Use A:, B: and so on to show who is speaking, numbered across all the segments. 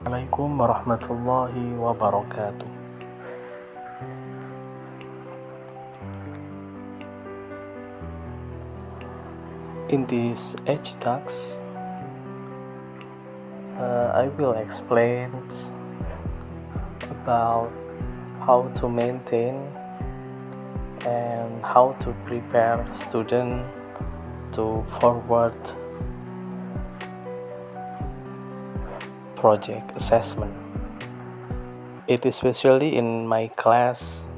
A: Assalamualaikum warahmatullahi wabarakatuh. In this ECI Task, I will explain about how to maintain and how to prepare students to forward project assessment. It is especially in my class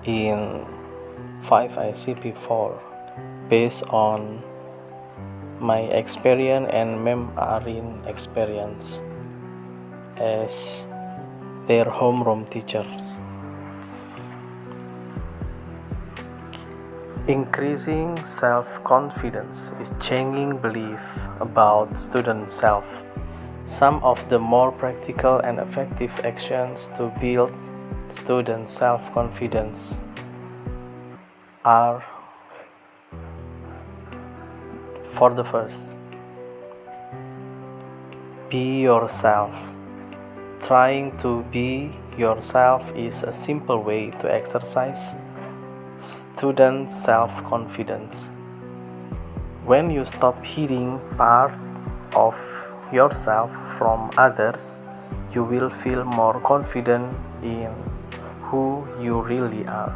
A: in 5 ICP4 based on my experience and Mem Arin experience as their homeroom teachers. Increasing self-confidence is changing belief about student self. Some of the more practical and effective actions to build student self-confidence are: for the first, be yourself. Trying to be yourself is a simple way to exercise student self-confidence. When you stop hiding part of yourself from others, you will feel more confident in who you really are.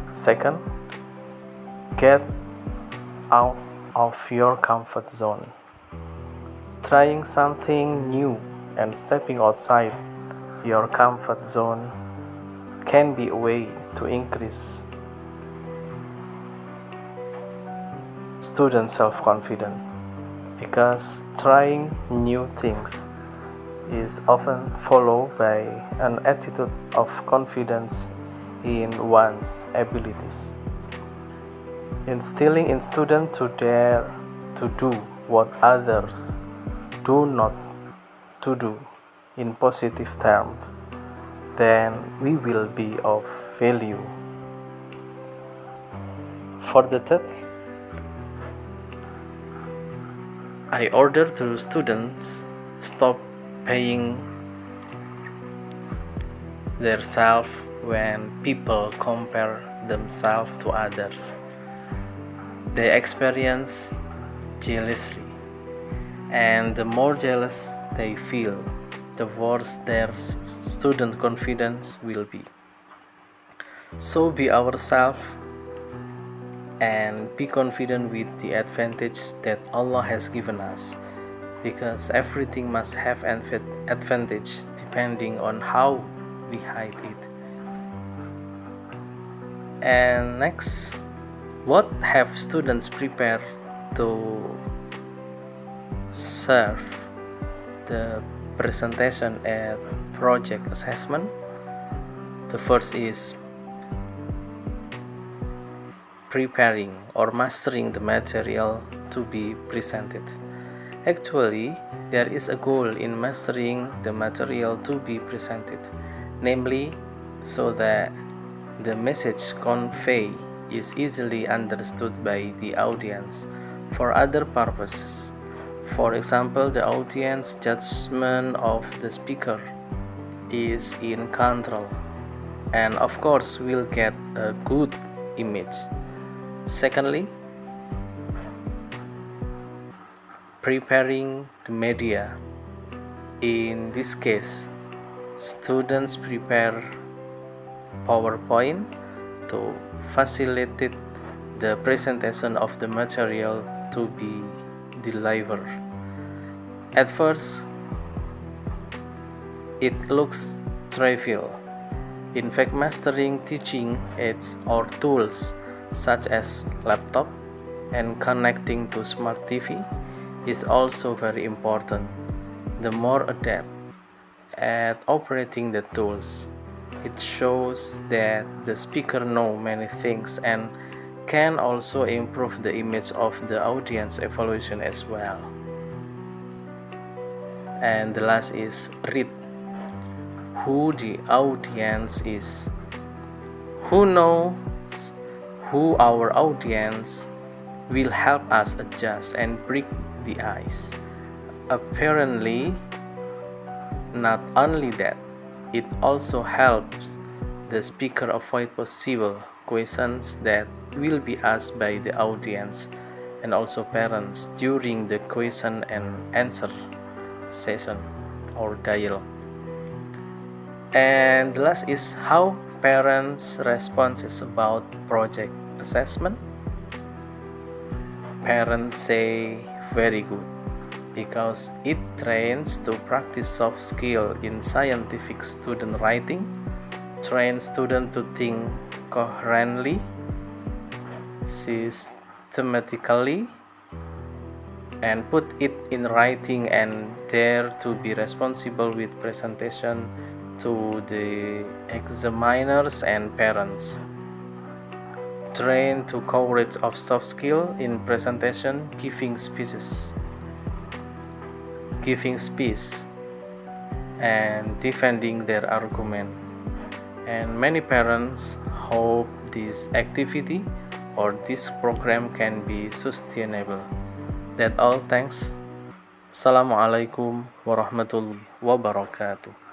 A: Second, get out of your comfort zone. Trying something new and stepping outside your comfort zone can be a way to increase student self-confidence, because trying new things is often followed by an attitude of confidence in one's abilities. Instilling in students to dare to do what others do not to do in positive terms, then we will be of value. For the third, I order to students stop paying their self when people compare themselves to others. They experience jealousy, and the more jealous they feel, the worse their student confidence will be. So be ourselves and be confident with the advantage that Allah has given us, because everything must have an advantage depending on how we hide it. And next, what have students prepared to serve the presentation and project assessment? The first is preparing or mastering the material to be presented. Actually, there is a goal in mastering the material to be presented, namely so that the message conveyed is easily understood by the audience for other purposes. For example, the audience judgment of the speaker is in control, and of course will get a good image. Secondly, preparing the media. In this case, students prepare PowerPoint to facilitate the presentation of the material to be delivered. At first, it looks trivial. In fact, mastering teaching aids or tools such as laptop and connecting to smart TV is also very important. The more adept at operating the tools, it shows that the speaker knows many things and can also improve the image of the audience evaluation as well. And the last is read who the audience is. Who knows who our audience will help us adjust and break the ice. Apparently, Not only that, it also helps the speaker avoid possible questions that will be asked by the audience and also parents during the question and answer session or dialogue. And the last is how parents' responses about project assessment. Parents say very good because it trains to practice soft skill in scientific student writing, trains students to think coherently, systematically, and put it in writing and dare to be responsible with presentation to the examiners and parents. Train to courage of soft skill in presentation, giving speech, and defending their argument. And many parents hope this activity or this program can be sustainable. That's all. Thanks. Assalamualaikum warahmatullahi wabarakatuh.